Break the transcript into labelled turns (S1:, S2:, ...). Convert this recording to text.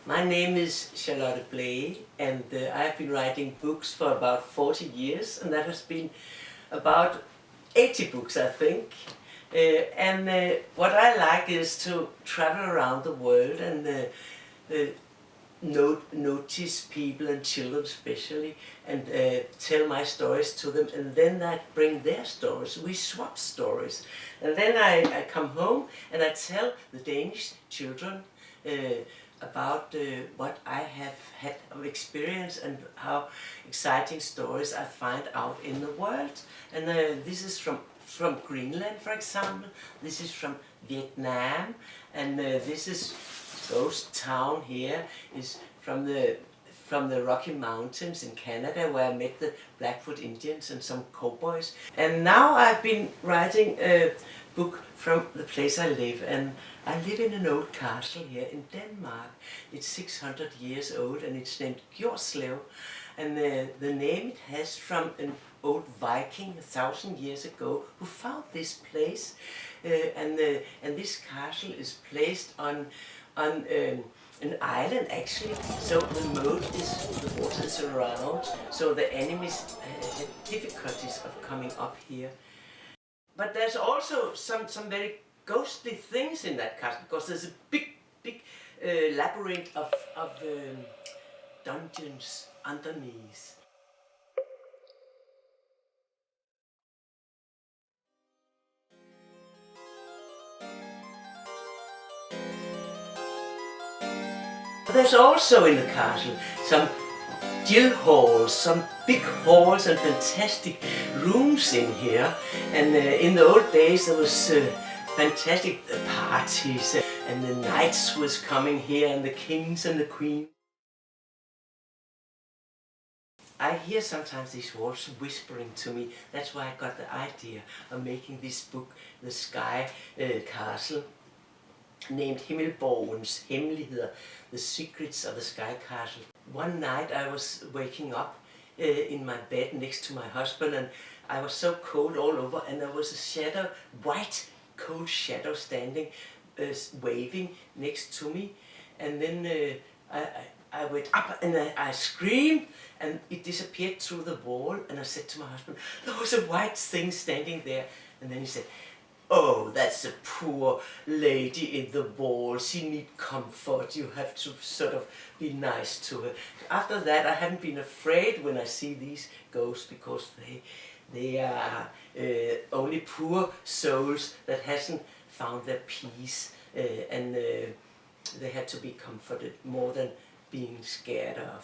S1: My name is Charlotte Blay, and I've been writing books for about 40 years, and that has been about 80 books, I think. What I like is to travel around the world and notice people and children especially, and tell my stories to them, and then I bring their stories. We swap stories, and then I come home and I tell the Danish children about what I have had of experience and how exciting stories I find out in the world. And this is from Greenland, for example. This is from Vietnam, and this is ghost town here is from the Rocky Mountains in Canada, where I met the Blackfoot Indians and some cowboys. And now I've been writing a book from the place I live, and I live in an old castle here in Denmark. It's 600 years old, and it's named Gjorslev, and the name it has from an old Viking 1,000 years ago who found this place, and this castle is placed on an island actually, so the moat is, the water is around, so the enemies had difficulties of coming up here. But there's also some very ghostly things in that castle, because there's a big labyrinth of dungeons underneath. There's also in the castle some guild halls, some big halls and fantastic rooms in here. And in the old days there was fantastic parties, and the knights was coming here, and the kings and the queen. I hear sometimes these walls whispering to me. That's why I got the idea of making this book, The Sky Castle, named Himmelborgens Hemmeligheder, The Secrets of the Sky Castle. One night I was waking up in my bed next to my husband, and I was so cold all over, and there was a shadow, white cold shadow standing, waving next to me. And then I went up and I screamed, and it disappeared through the wall, and I said to my husband, there was a white thing standing there. And then he said, "Oh, that's a poor lady in the wall. She needs comfort. You have to sort of be nice to her." After that, I haven't been afraid when I see these ghosts, because they are only poor souls that hasn't found their peace, and they have to be comforted more than being scared of.